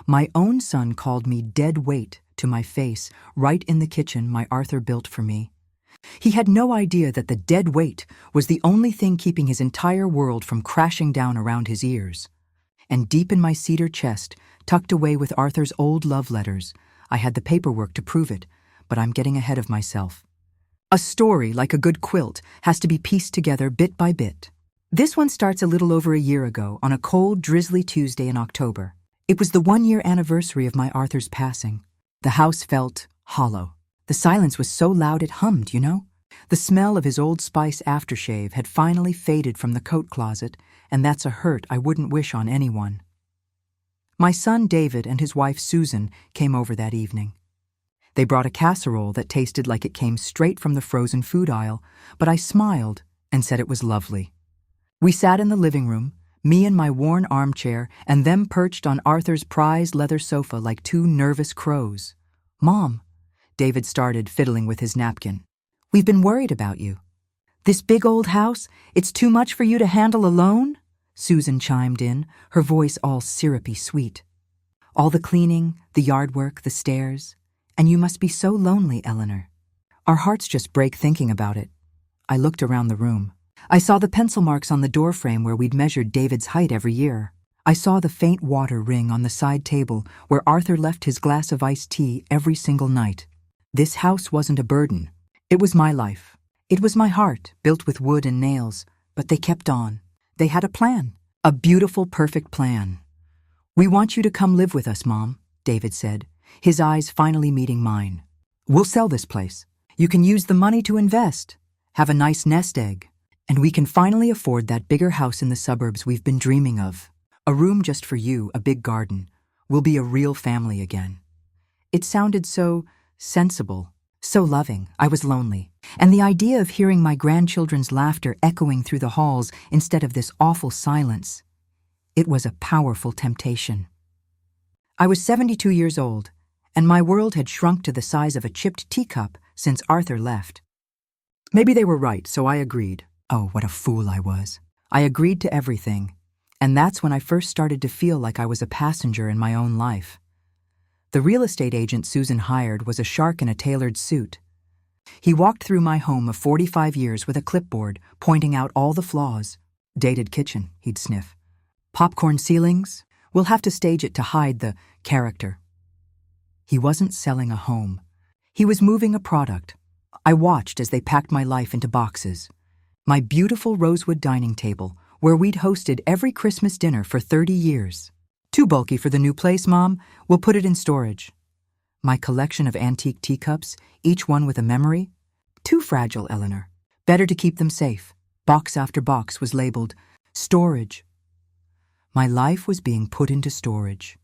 My own son called me dead weight to my face right in the kitchen my Arthur built for me. He had no idea that the dead weight was the only thing keeping his entire world from crashing down around his ears. And deep in my cedar chest, tucked away with Arthur's old love letters, I had the paperwork to prove it, but I'm getting ahead of myself. A story, like a good quilt, has to be pieced together bit by bit. This one starts a little over a year ago, on a cold, drizzly Tuesday in October. It was the 1-year anniversary of my Arthur's passing. The house felt hollow. The silence was so loud it hummed, you know? The smell of his Old Spice aftershave had finally faded from the coat closet, and that's a hurt I wouldn't wish on anyone. My son David and his wife Susan came over that evening. They brought a casserole that tasted like it came straight from the frozen food aisle, but I smiled and said it was lovely. We sat in the living room, me in my worn armchair, and them perched on Arthur's prized leather sofa like two nervous crows. "Mom," David started, fiddling with his napkin, "we've been worried about you." "This big old house, it's too much for you to handle alone?" Susan chimed in, her voice all syrupy sweet. "All the cleaning, the yard work, the stairs. And you must be so lonely, Eleanor." Our hearts just break thinking about it. I looked around the room. I saw the pencil marks on the doorframe where we'd measured David's height every year. I saw the faint water ring on the side table where Arthur left his glass of iced tea every single night. This house wasn't a burden. It was my life. It was my heart, built with wood and nails, but they kept on. They had a plan. A beautiful, perfect plan. "We want you to come live with us, Mom," David said, his eyes finally meeting mine. "We'll sell this place. You can use the money to invest, have a nice nest egg, and we can finally afford that bigger house in the suburbs we've been dreaming of. A room just for you, a big garden. We'll be a real family again." It sounded so sensible, so loving. I was lonely. And the idea of hearing my grandchildren's laughter echoing through the halls instead of this awful silence, it was a powerful temptation. I was 72 years old, and my world had shrunk to the size of a chipped teacup since Arthur left. Maybe they were right, so I agreed. Oh, what a fool I was. I agreed to everything, and that's when I first started to feel like I was a passenger in my own life. The real estate agent Susan hired was a shark in a tailored suit. He walked through my home of 45 years with a clipboard, pointing out all the flaws. "Dated kitchen," he'd sniff. "Popcorn ceilings? We'll have to stage it to hide the character." He wasn't selling a home. He was moving a product. I watched as they packed my life into boxes. My beautiful rosewood dining table, where we'd hosted every Christmas dinner for 30 years. "Too bulky for the new place, Mom. We'll put it in storage." My collection of antique teacups, each one with a memory. "Too fragile, Eleanor. Better to keep them safe." Box after box was labeled storage. My life was being put into storage.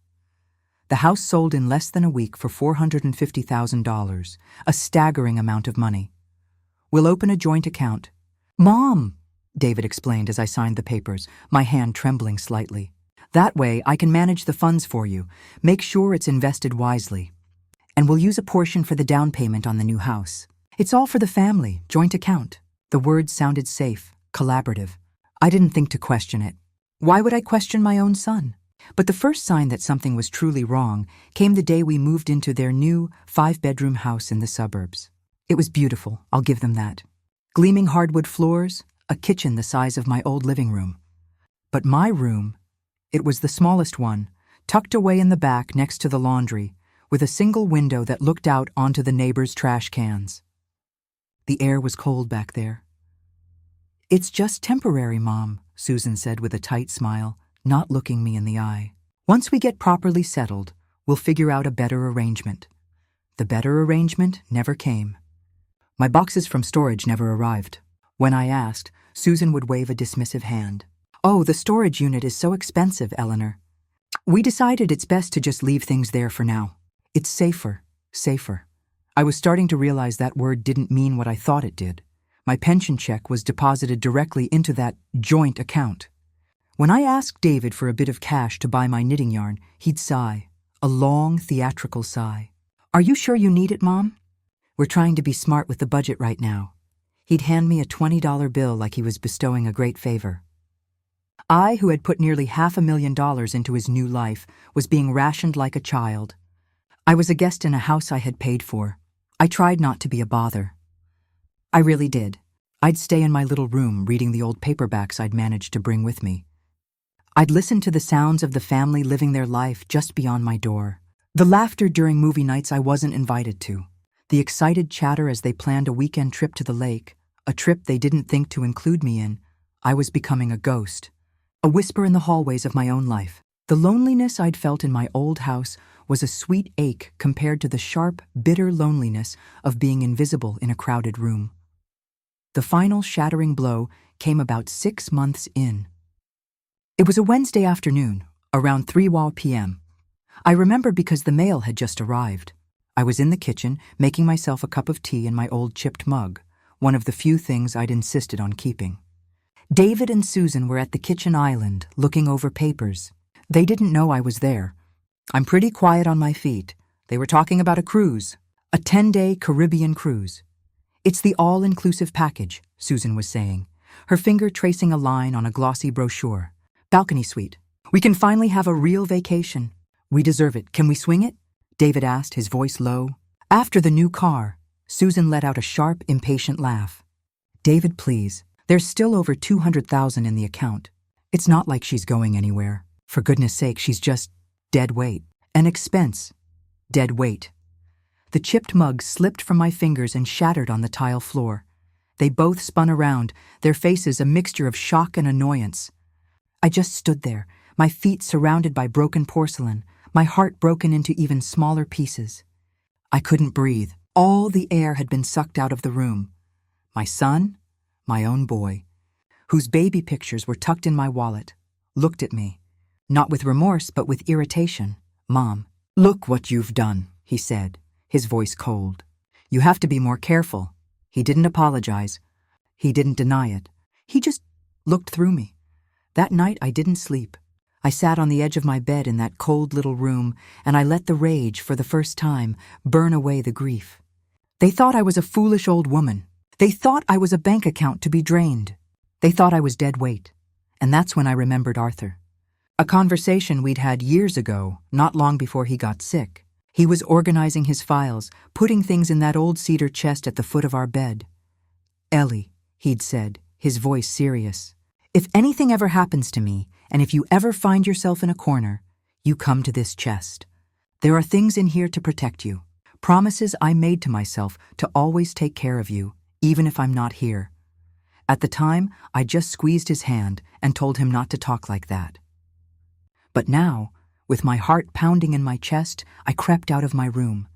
The house sold in less than a week for $450,000, a staggering amount of money. "We'll open a joint account." "Mom," David explained as I signed the papers, my hand trembling slightly. "That way I can manage the funds for you, make sure it's invested wisely. And we'll use a portion for the down payment on the new house. It's all for the family, joint account." The words sounded safe, collaborative. I didn't think to question it. Why would I question my own son? But the first sign that something was truly wrong came the day we moved into their new 5-bedroom house in the suburbs. It was beautiful, I'll give them that. Gleaming hardwood floors, a kitchen the size of my old living room. But my room, it was the smallest one, tucked away in the back next to the laundry, with a single window that looked out onto the neighbors' trash cans. The air was cold back there. "It's just temporary, Mom," Susan said with a tight smile, not looking me in the eye. "Once we get properly settled, we'll figure out a better arrangement." The better arrangement never came. My boxes from storage never arrived. When I asked, Susan would wave a dismissive hand. "Oh, the storage unit is so expensive, Eleanor. We decided it's best to just leave things there for now. It's safer." I was starting to realize that word didn't mean what I thought it did. My pension check was deposited directly into that joint account. When I asked David for a bit of cash to buy my knitting yarn, he'd sigh, a long, theatrical sigh. "Are you sure you need it, Mom? We're trying to be smart with the budget right now." He'd hand me a $20 bill like he was bestowing a great favor. I, who had put nearly $500,000 into his new life, was being rationed like a child. I was a guest in a house I had paid for. I tried not to be a bother. I really did. I'd stay in my little room reading the old paperbacks I'd managed to bring with me. I'd listen to the sounds of the family living their life just beyond my door. The laughter during movie nights I wasn't invited to. The excited chatter as they planned a weekend trip to the lake, a trip they didn't think to include me in. I was becoming a ghost, a whisper in the hallways of my own life. The loneliness I'd felt in my old house was a sweet ache compared to the sharp, bitter loneliness of being invisible in a crowded room. The final shattering blow came about 6 months in. It was a Wednesday afternoon, around 3 p.m. I remember because the mail had just arrived. I was in the kitchen, making myself a cup of tea in my old chipped mug, one of the few things I'd insisted on keeping. David and Susan were at the kitchen island, looking over papers. They didn't know I was there. I'm pretty quiet on my feet. They were talking about a cruise, a 10-day Caribbean cruise. It's the all-inclusive package, Susan was saying, her finger tracing a line on a glossy brochure. Balcony suite. We can finally have a real vacation. We deserve it. Can we swing it? David asked, his voice low. After the new car, Susan let out a sharp, impatient laugh. David, please. There's still over $200,000 in the account. It's not like she's going anywhere. For goodness sake, she's just dead weight. An expense. Dead weight. The chipped mug slipped from my fingers and shattered on the tile floor. They both spun around, their faces a mixture of shock and annoyance. I just stood there, my feet surrounded by broken porcelain, my heart broken into even smaller pieces. I couldn't breathe. All the air had been sucked out of the room. My son, my own boy, whose baby pictures were tucked in my wallet, looked at me, not with remorse but with irritation. Mom, look what you've done, he said, his voice cold. You have to be more careful. He didn't apologize. He didn't deny it. He just looked through me. That night I didn't sleep. I sat on the edge of my bed in that cold little room, and I let the rage, for the first time, burn away the grief. They thought I was a foolish old woman. They thought I was a bank account to be drained. They thought I was dead weight. And that's when I remembered Arthur. A conversation we'd had years ago, not long before he got sick. He was organizing his files, putting things in that old cedar chest at the foot of our bed. Ellie, he'd said, his voice serious, if anything ever happens to me, and if you ever find yourself in a corner, you come to this chest. There are things in here to protect you. Promises I made to myself to always take care of you, even if I'm not here. At the time, I just squeezed his hand and told him not to talk like that. But now, with my heart pounding in my chest, I crept out of my room.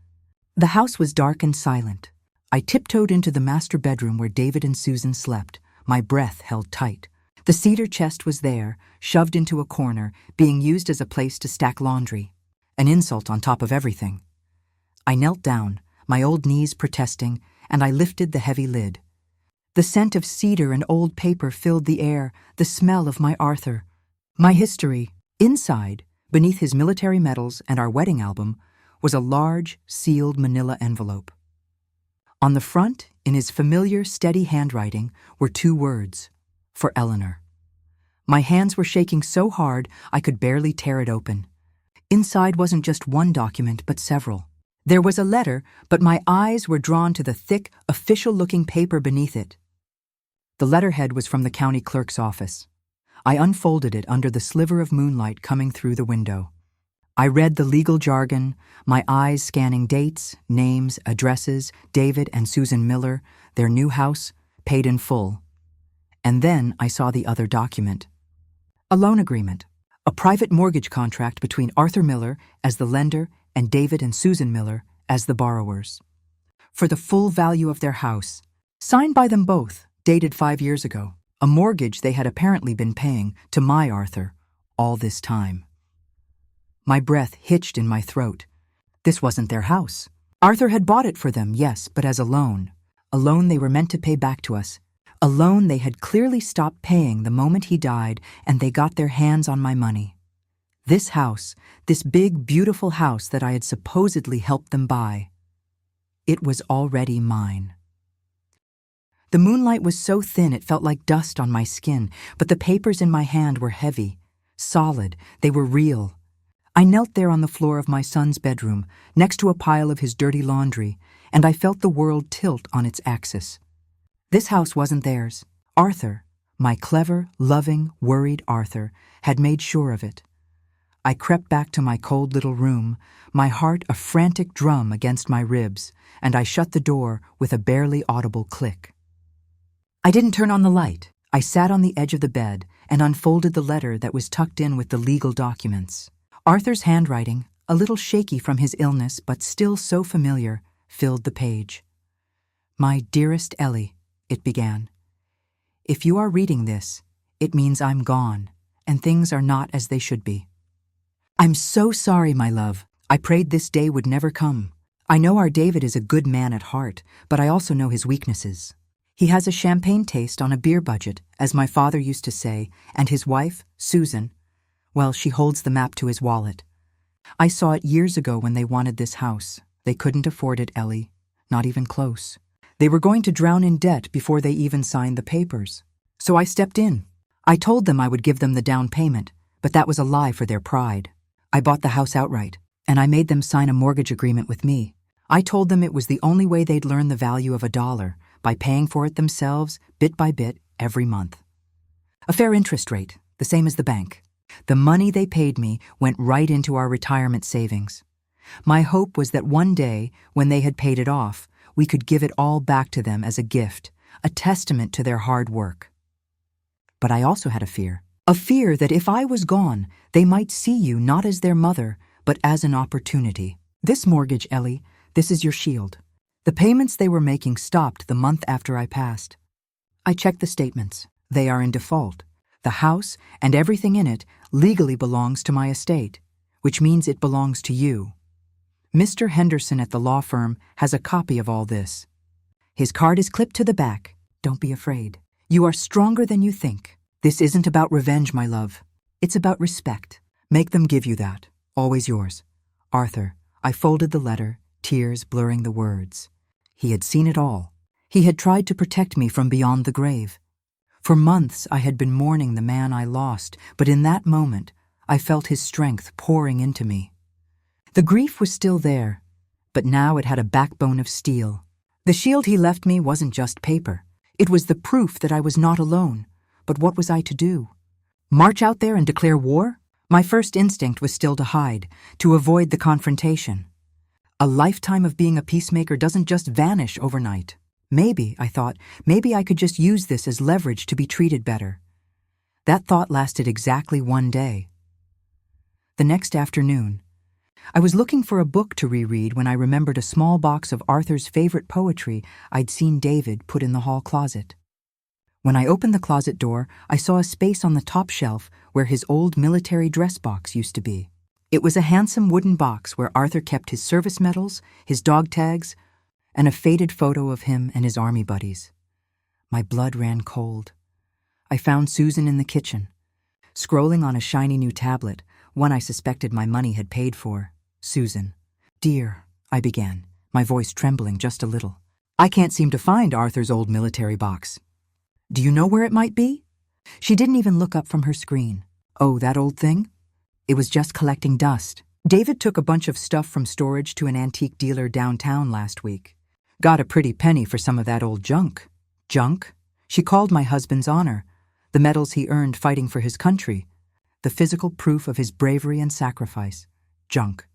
The house was dark and silent. I tiptoed into the master bedroom where David and Susan slept, my breath held tight. The cedar chest was there, shoved into a corner, being used as a place to stack laundry. An insult on top of everything. I knelt down, my old knees protesting, and I lifted the heavy lid. The scent of cedar and old paper filled the air, the smell of my Arthur. My history. Inside, beneath his military medals and our wedding album, was a large, sealed manila envelope. On the front, in his familiar, steady handwriting, were 2 words, for Eleanor. My hands were shaking so hard I could barely tear it open. Inside wasn't just one document, but several. There was a letter, but my eyes were drawn to the thick, official-looking paper beneath it. The letterhead was from the county clerk's office. I unfolded it under the sliver of moonlight coming through the window. I read the legal jargon, my eyes scanning dates, names, addresses, David and Susan Miller, their new house, paid in full. And then I saw the other document. A loan agreement, a private mortgage contract between Arthur Miller as the lender and David and Susan Miller as the borrowers. For the full value of their house, signed by them both, dated 5 years ago. A mortgage they had apparently been paying to my Arthur all this time. My breath hitched in my throat. This wasn't their house. Arthur had bought it for them, yes, but as a loan they were meant to pay back to us. A loan they had clearly stopped paying the moment he died and they got their hands on my money. This house, this big, beautiful house that I had supposedly helped them buy, it was already mine. The moonlight was so thin it felt like dust on my skin, but the papers in my hand were heavy, solid, they were real. I knelt there on the floor of my son's bedroom, next to a pile of his dirty laundry, and I felt the world tilt on its axis. This house wasn't theirs. Arthur, my clever, loving, worried Arthur, had made sure of it. I crept back to my cold little room, my heart a frantic drum against my ribs, and I shut the door with a barely audible click. I didn't turn on the light. I sat on the edge of the bed and unfolded the letter that was tucked in with the legal documents. Arthur's handwriting, a little shaky from his illness but still so familiar, filled the page. "My dearest Ellie," it began. "If you are reading this, it means I'm gone, and things are not as they should be. I'm so sorry, my love. I prayed this day would never come. I know our David is a good man at heart, but I also know his weaknesses. He has a champagne taste on a beer budget, as my father used to say, and his wife, Susan, well, she holds the map to his wallet. I saw it years ago when they wanted this house. They couldn't afford it, Ellie, not even close. They were going to drown in debt before they even signed the papers. So I stepped in. I told them I would give them the down payment, but that was a lie for their pride. I bought the house outright, and I made them sign a mortgage agreement with me. I told them it was the only way they'd learn the value of $1, by paying for it themselves, bit by bit, every month. A fair interest rate, the same as the bank. The money they paid me went right into our retirement savings. My hope was that one day, when they had paid it off, we could give it all back to them as a gift, a testament to their hard work. But I also had a fear that if I was gone, they might see you not as their mother, but as an opportunity. This mortgage, Ellie, this is your shield. The payments they were making stopped the month after I passed. I checked the statements. They are in default. The house and everything in it legally belongs to my estate, which means it belongs to you. Mr. Henderson at the law firm has a copy of all this. His card is clipped to the back. Don't be afraid. You are stronger than you think. This isn't about revenge, my love. It's about respect. Make them give you that. Always yours. Arthur. I folded the letter, tears blurring the words. He had seen it all. He had tried to protect me from beyond the grave. For months I had been mourning the man I lost, but in that moment I felt his strength pouring into me. The grief was still there, but now it had a backbone of steel. The shield he left me wasn't just paper. It was the proof that I was not alone. But what was I to do? March out there and declare war? My first instinct was still to hide, to avoid the confrontation. A lifetime of being a peacemaker doesn't just vanish overnight. Maybe, I thought, maybe I could just use this as leverage to be treated better. That thought lasted exactly one day. The next afternoon, I was looking for a book to reread when I remembered a small box of Arthur's favorite poetry I'd seen David put in the hall closet. When I opened the closet door, I saw a space on the top shelf where his old military dress box used to be. It was a handsome wooden box where Arthur kept his service medals, his dog tags, and a faded photo of him and his army buddies. My blood ran cold. I found Susan in the kitchen, scrolling on a shiny new tablet, one I suspected my money had paid for. Susan. "Dear," I began, my voice trembling just a little. "I can't seem to find Arthur's old military box. Do you know where it might be?" She didn't even look up from her screen. "Oh, that old thing? It was just collecting dust. David took a bunch of stuff from storage to an antique dealer downtown last week. Got a pretty penny for some of that old junk." Junk? She called my husband's honor, the medals he earned fighting for his country, the physical proof of his bravery and sacrifice. Junk.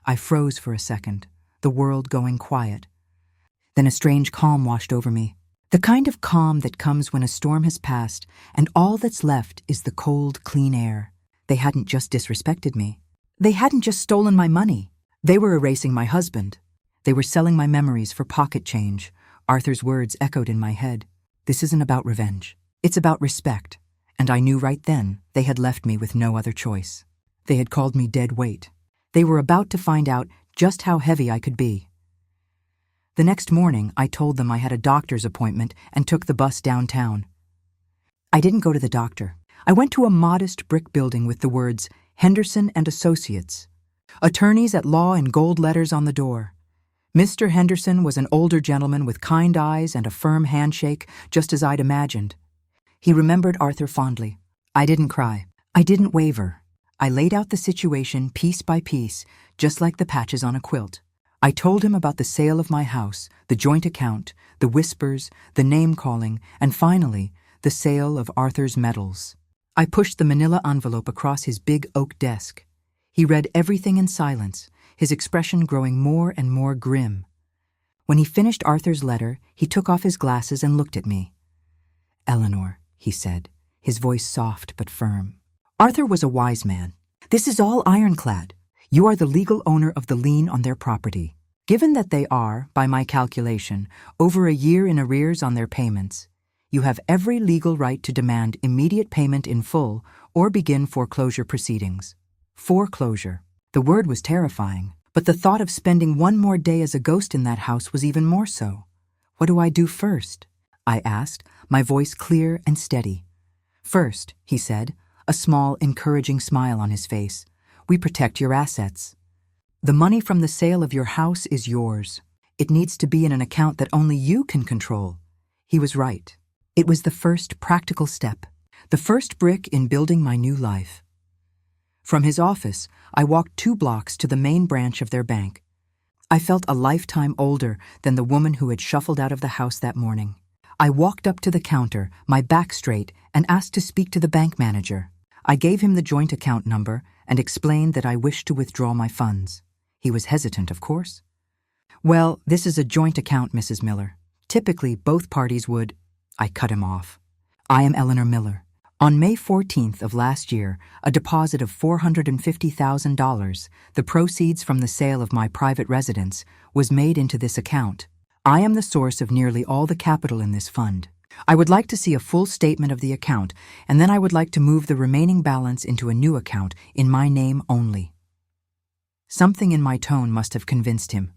I froze for a second, the world going quiet. Then a strange calm washed over me. The kind of calm that comes when a storm has passed and all that's left is the cold, clean air. They hadn't just disrespected me. They hadn't just stolen my money. They were erasing my husband. They were selling my memories for pocket change. Arthur's words echoed in my head. This isn't about revenge. It's about respect. And I knew right then they had left me with no other choice. They had called me dead weight. They were about to find out just how heavy I could be. The next morning, I told them I had a doctor's appointment and took the bus downtown. I didn't go to the doctor. I went to a modest brick building with the words, Henderson and Associates. Attorneys at law in gold letters on the door. Mr. Henderson was an older gentleman with kind eyes and a firm handshake, just as I'd imagined. He remembered Arthur fondly. I didn't cry. I didn't waver. I laid out the situation piece by piece, just like the patches on a quilt. I told him about the sale of my house, the joint account, the whispers, the name-calling, and finally, the sale of Arthur's medals. I pushed the manila envelope across his big oak desk. He read everything in silence, his expression growing more and more grim. When he finished Arthur's letter, he took off his glasses and looked at me. "Eleanor," he said, his voice soft but firm. Arthur was a wise man. "This is all ironclad. You are the legal owner of the lien on their property. Given that they are, by my calculation, over a year in arrears on their payments, you have every legal right to demand immediate payment in full or begin foreclosure proceedings." Foreclosure. The word was terrifying, but the thought of spending one more day as a ghost in that house was even more so. "What do I do first?" I asked, my voice clear and steady. "First," he said, a small, encouraging smile on his face, "we protect your assets. The money from the sale of your house is yours. It needs to be in an account that only you can control." He was right. It was the first practical step, the first brick in building my new life. From his office, I walked 2 blocks to the main branch of their bank. I felt a lifetime older than the woman who had shuffled out of the house that morning. I walked up to the counter, my back straight, and asked to speak to the bank manager. I gave him the joint account number and explained that I wished to withdraw my funds. He was hesitant, of course. "Well, this is a joint account, Mrs. Miller. Typically, both parties would—" I cut him off. "I am Eleanor Miller. On May 14th of last year, a deposit of $450,000, the proceeds from the sale of my private residence, was made into this account. I am the source of nearly all the capital in this fund. I would like to see a full statement of the account, and then I would like to move the remaining balance into a new account in my name only." Something in my tone must have convinced him.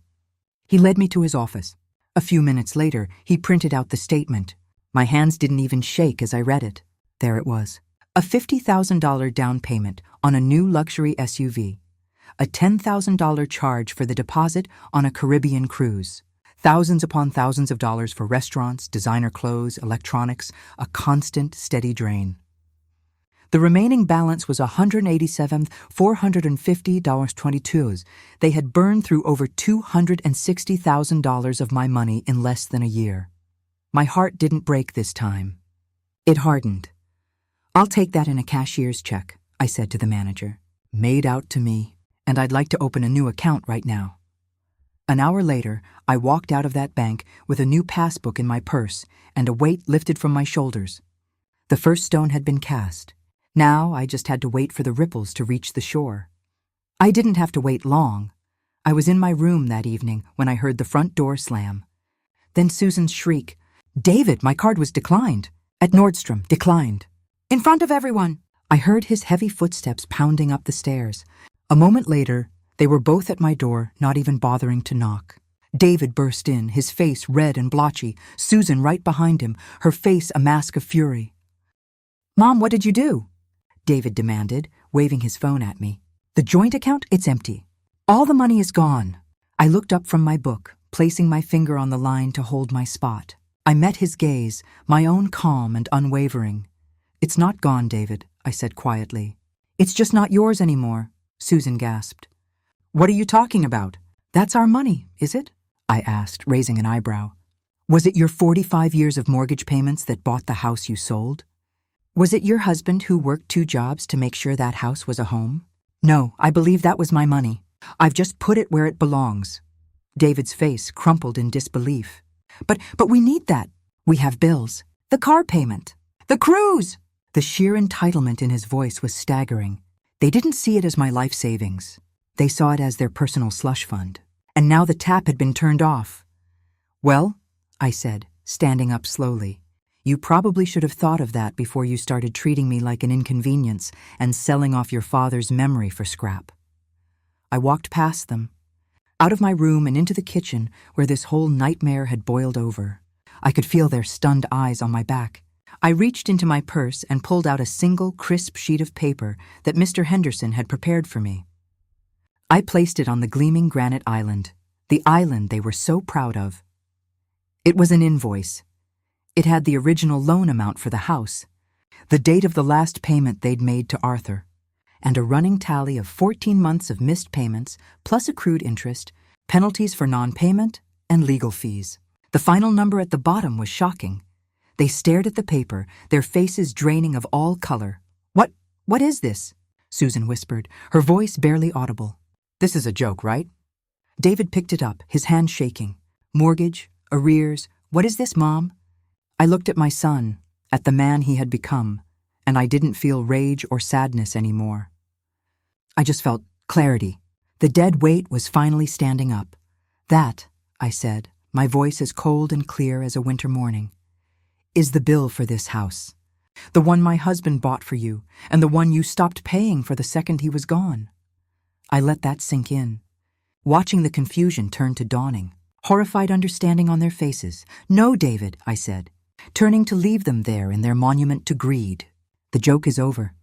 He led me to his office. A few minutes later, he printed out the statement. My hands didn't even shake as I read it. There it was. A $50,000 down payment on a new luxury SUV. A $10,000 charge for the deposit on a Caribbean cruise. Thousands upon thousands of dollars for restaurants, designer clothes, electronics, a constant, steady drain. The remaining balance was $187,450.22. They had burned through over $260,000 of my money in less than a year. My heart didn't break this time. It hardened. "I'll take that in a cashier's check," I said to the manager. "Made out to me, and I'd like to open a new account right now." An hour later, I walked out of that bank with a new passbook in my purse and a weight lifted from my shoulders. The first stone had been cast. Now I just had to wait for the ripples to reach the shore. I didn't have to wait long. I was in my room that evening when I heard the front door slam. Then Susan's shriek, "David, my card was declined. At Nordstrom, declined. In front of everyone." I heard his heavy footsteps pounding up the stairs. A moment later, they were both at my door, not even bothering to knock. David burst in, his face red and blotchy, Susan right behind him, her face a mask of fury. "Mom, what did you do?" David demanded, waving his phone at me. "The joint account? It's empty. All the money is gone." I looked up from my book, placing my finger on the line to hold my spot. I met his gaze, my own calm and unwavering. "It's not gone, David," I said quietly. "It's just not yours anymore," Susan gasped. "What are you talking about? That's our money, is it?" I asked, raising an eyebrow. "Was it your 45 years of mortgage payments that bought the house you sold? Was it your husband who worked 2 jobs to make sure that house was a home? No, I believe that was my money. I've just put it where it belongs." David's face crumpled in disbelief. But we need that. We have bills. The car payment. The cruise!" The sheer entitlement in his voice was staggering. They didn't see it as my life savings. They saw it as their personal slush fund. And now the tap had been turned off. "Well," I said, standing up slowly, "you probably should have thought of that before you started treating me like an inconvenience and selling off your father's memory for scrap." I walked past them, out of my room and into the kitchen where this whole nightmare had boiled over. I could feel their stunned eyes on my back. I reached into my purse and pulled out a single crisp sheet of paper that Mr. Henderson had prepared for me. I placed it on the gleaming granite island, the island they were so proud of. It was an invoice. It had the original loan amount for the house, the date of the last payment they'd made to Arthur, and a running tally of 14 months of missed payments, plus accrued interest, penalties for non-payment, and legal fees. The final number at the bottom was shocking. They stared at the paper, their faces draining of all color. What is this?" Susan whispered, her voice barely audible. "This is a joke, right?" David picked it up, his hand shaking. "Mortgage, arrears, what is this, Mom?" I looked at my son, at the man he had become, and I didn't feel rage or sadness anymore. I just felt clarity. The dead weight was finally standing up. "That," I said, my voice as cold and clear as a winter morning, "is the bill for this house. The one my husband bought for you, and the one you stopped paying for the second he was gone." I let that sink in, watching the confusion turn to dawning, horrified understanding on their faces. "No, David," I said, turning to leave them there in their monument to greed. "The joke is over.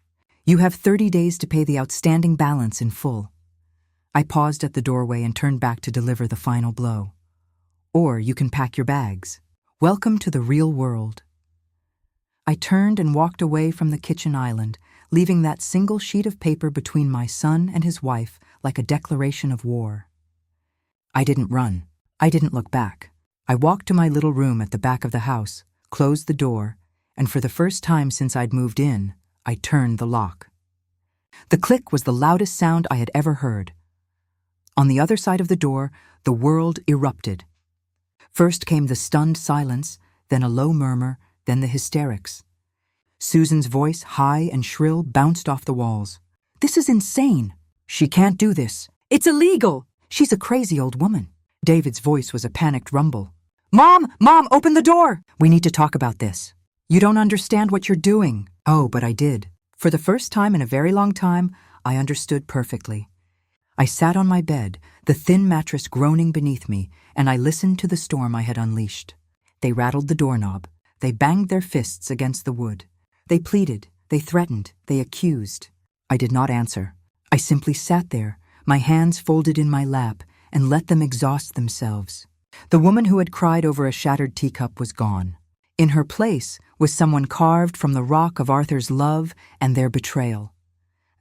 You have 30 days to pay the outstanding balance in full." I paused at the doorway and turned back to deliver the final blow. "Or you can pack your bags. Welcome to the real world." I turned and walked away from the kitchen island, leaving that single sheet of paper between my son and his wife like a declaration of war. I didn't run. I didn't look back. I walked to my little room at the back of the house, closed the door, and for the first time since I'd moved in, I turned the lock. The click was the loudest sound I had ever heard. On the other side of the door, the world erupted. First came the stunned silence, then a low murmur, then the hysterics. Susan's voice, high and shrill, bounced off the walls. "This is insane. She can't do this. It's illegal. She's a crazy old woman." David's voice was a panicked rumble. Mom, open the door! We need to talk about this. You don't understand what you're doing." Oh, but I did. For the first time in a very long time, I understood perfectly. I sat on my bed, the thin mattress groaning beneath me, and I listened to the storm I had unleashed. They rattled the doorknob. They banged their fists against the wood. They pleaded, they threatened, they accused. I did not answer. I simply sat there, my hands folded in my lap, and let them exhaust themselves. The woman who had cried over a shattered teacup was gone. In her place was someone carved from the rock of Arthur's love and their betrayal.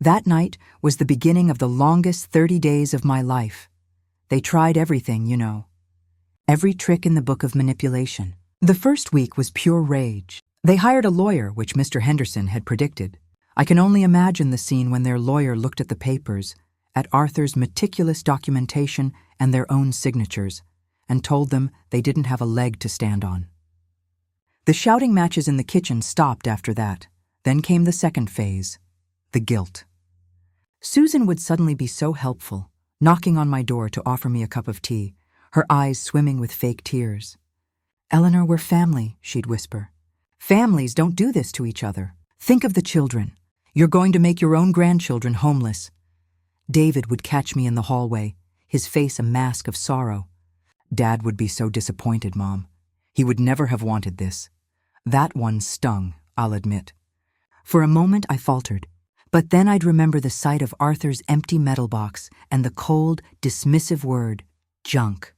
That night was the beginning of the longest 30 days of my life. They tried everything, you know. Every trick in the book of manipulation. The first week was pure rage. They hired a lawyer, which Mr. Henderson had predicted. I can only imagine the scene when their lawyer looked at the papers, at Arthur's meticulous documentation and their own signatures, and told them they didn't have a leg to stand on. The shouting matches in the kitchen stopped after that. Then came the second phase, the guilt. Susan would suddenly be so helpful, knocking on my door to offer me a cup of tea, her eyes swimming with fake tears. "Eleanor, we're family," she'd whisper. "Families don't do this to each other. Think of the children. You're going to make your own grandchildren homeless." David would catch me in the hallway, his face a mask of sorrow. "Dad would be so disappointed, Mom. He would never have wanted this." That one stung, I'll admit. For a moment I faltered, but then I'd remember the sight of Arthur's empty metal box and the cold, dismissive word, junk.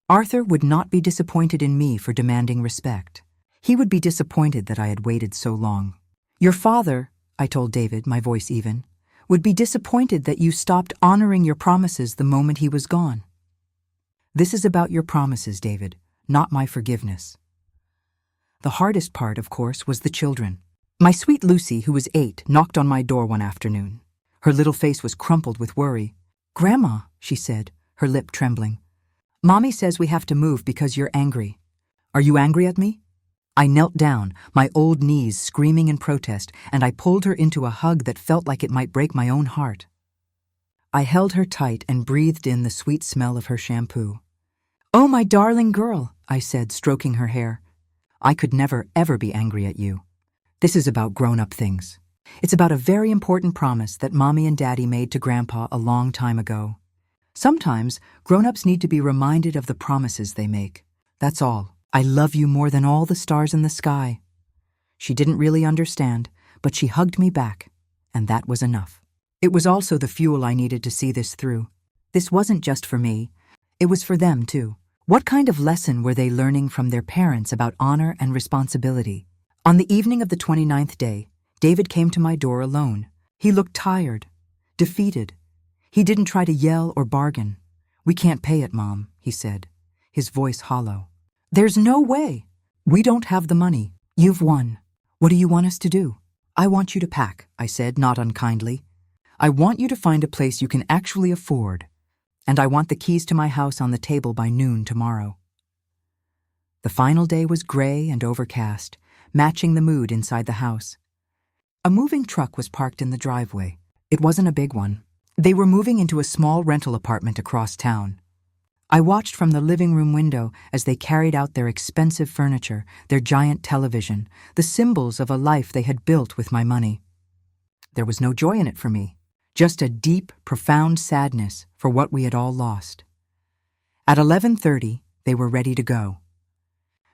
Arthur would not be disappointed in me for demanding respect. He would be disappointed that I had waited so long. "Your father," I told David, my voice even, "would be disappointed that you stopped honoring your promises the moment he was gone." "This is about your promises, David, not my forgiveness." The hardest part, of course, was the children. My sweet Lucy, who was 8, knocked on my door one afternoon. Her little face was crumpled with worry. "Grandma," she said, her lip trembling, "Mommy says we have to move because you're angry." "Are you angry at me?" I knelt down, my old knees screaming in protest, and I pulled her into a hug that felt like it might break my own heart. I held her tight and breathed in the sweet smell of her shampoo. "Oh, my darling girl," I said, stroking her hair. "I could never, ever be angry at you. This is about grown-up things. It's about a very important promise that Mommy and Daddy made to Grandpa a long time ago. Sometimes, grown-ups need to be reminded of the promises they make. That's all. I love you more than all the stars in the sky." She didn't really understand, but she hugged me back, and that was enough. It was also the fuel I needed to see this through. This wasn't just for me. It was for them, too. What kind of lesson were they learning from their parents about honor and responsibility? On the evening of the 29th day, David came to my door alone. He looked tired, defeated. He didn't try to yell or bargain. "We can't pay it, Mom," he said, his voice hollow. "There's no way. We don't have the money. You've won. What do you want us to do?" "I want you to pack," I said, not unkindly. "I want you to find a place you can actually afford. And I want the keys to my house on the table by noon tomorrow." The final day was gray and overcast, matching the mood inside the house. A moving truck was parked in the driveway. It wasn't a big one. They were moving into a small rental apartment across town. I watched from the living room window as they carried out their expensive furniture, their giant television, the symbols of a life they had built with my money. There was no joy in it for me, just a deep, profound sadness for what we had all lost. At 11:30, they were ready to go.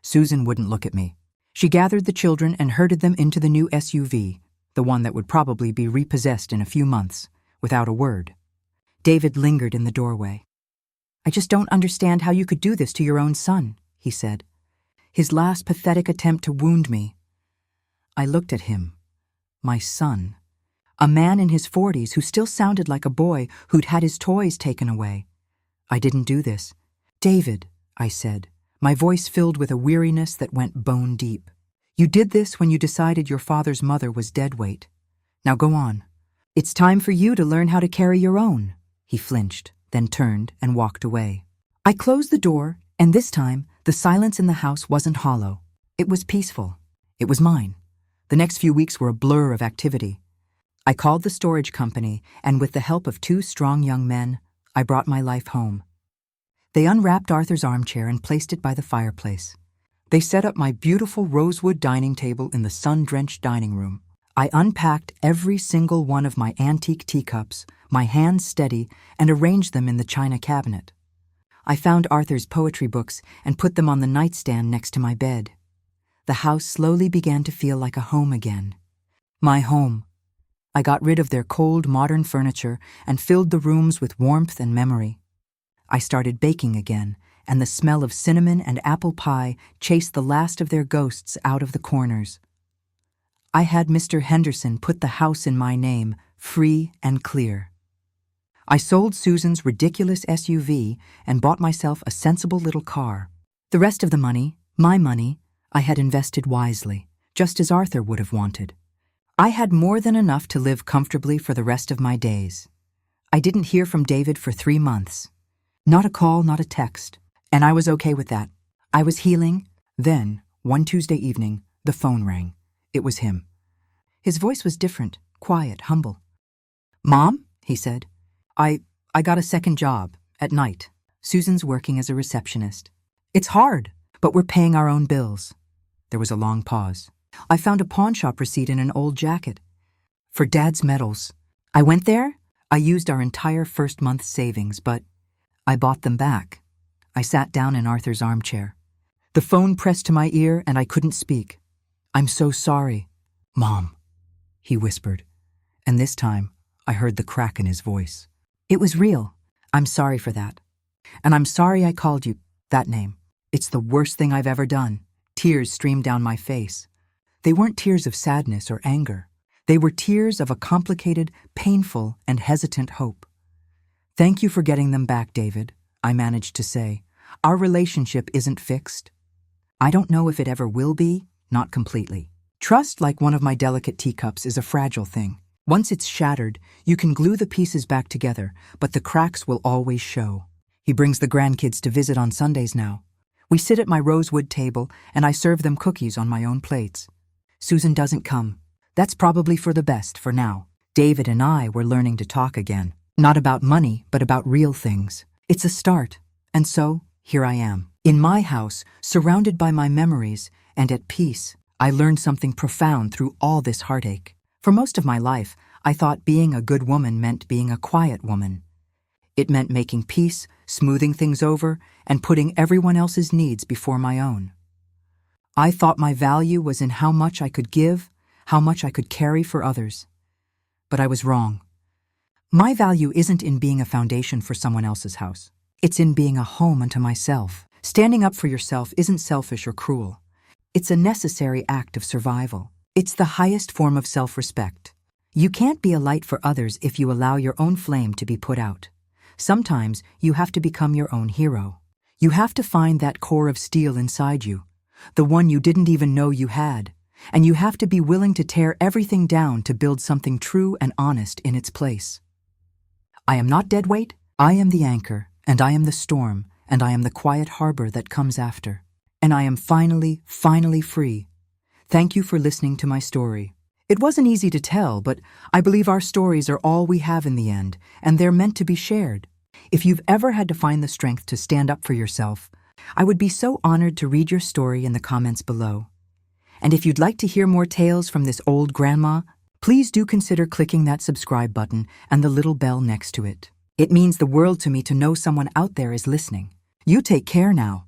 Susan wouldn't look at me. She gathered the children and herded them into the new SUV, the one that would probably be repossessed in a few months, without a word. David lingered in the doorway. "I just don't understand how you could do this to your own son," he said, his last pathetic attempt to wound me. I looked at him. My son. A man in his 40s who still sounded like a boy who'd had his toys taken away. "I didn't do this." "David," I said, my voice filled with a weariness that went bone deep. "You did this when you decided your father's mother was dead weight. Now go on. It's time for you to learn how to carry your own." He flinched, then turned and walked away. I closed the door, and this time, the silence in the house wasn't hollow. It was peaceful. It was mine. The next few weeks were a blur of activity. I called the storage company, and with the help of 2 strong young men, I brought my life home. They unwrapped Arthur's armchair and placed it by the fireplace. They set up my beautiful rosewood dining table in the sun-drenched dining room. I unpacked every single one of my antique teacups, my hands steady, and arranged them in the china cabinet. I found Arthur's poetry books and put them on the nightstand next to my bed. The house slowly began to feel like a home again. My home. I got rid of their cold, modern furniture and filled the rooms with warmth and memory. I started baking again, and the smell of cinnamon and apple pie chased the last of their ghosts out of the corners. I had Mr. Henderson put the house in my name, free and clear. I sold Susan's ridiculous SUV and bought myself a sensible little car. The rest of the money, my money, I had invested wisely, just as Arthur would have wanted. I had more than enough to live comfortably for the rest of my days. I didn't hear from David for 3 months. Not a call, not a text. And I was okay with that. I was healing. Then, one Tuesday evening, the phone rang. It was him. His voice was different, quiet, humble. "Mom," he said, I got a second job, at night. Susan's working as a receptionist. It's hard, but we're paying our own bills." There was a long pause. I found a pawn shop receipt in an old jacket. "For Dad's medals." I went there. I used our entire first month's savings, but I bought them back. I sat down in Arthur's armchair. The phone pressed to my ear and I couldn't speak. "I'm so sorry." "Mom," he whispered, and this time I heard the crack in his voice. "It was real. I'm sorry for that. And I'm sorry I called you that name. It's the worst thing I've ever done." Tears streamed down my face. They weren't tears of sadness or anger. They were tears of a complicated, painful, and hesitant hope. "Thank you for getting them back, David," I managed to say. "Our relationship isn't fixed. I don't know if it ever will be, not completely. Trust, like one of my delicate teacups, is a fragile thing. Once it's shattered, you can glue the pieces back together, but the cracks will always show." He brings the grandkids to visit on Sundays now. We sit at my rosewood table, and I serve them cookies on my own plates. Susan doesn't come. That's probably for the best for now. David and I were learning to talk again. Not about money, but about real things. It's a start. And so, here I am. In my house, surrounded by my memories, and at peace. I learned something profound through all this heartache. For most of my life, I thought being a good woman meant being a quiet woman. It meant making peace, smoothing things over, and putting everyone else's needs before my own. I thought my value was in how much I could give, how much I could carry for others. But I was wrong. My value isn't in being a foundation for someone else's house. It's in being a home unto myself. Standing up for yourself isn't selfish or cruel. It's a necessary act of survival. It's the highest form of self-respect. You can't be a light for others if you allow your own flame to be put out. Sometimes you have to become your own hero. You have to find that core of steel inside you, the one you didn't even know you had, and you have to be willing to tear everything down to build something true and honest in its place. I am not deadweight. I am the anchor, and I am the storm, and I am the quiet harbor that comes after. And I am finally free. Thank you for listening to my story. It wasn't easy to tell, but I believe our stories are all we have in the end, and they're meant to be shared. If you've ever had to find the strength to stand up for yourself, I would be so honored to read your story in the comments below. And if you'd like to hear more tales from this old grandma, please do consider clicking that subscribe button and the little bell next to it. It means the world to me to know someone out there is listening. You take care now.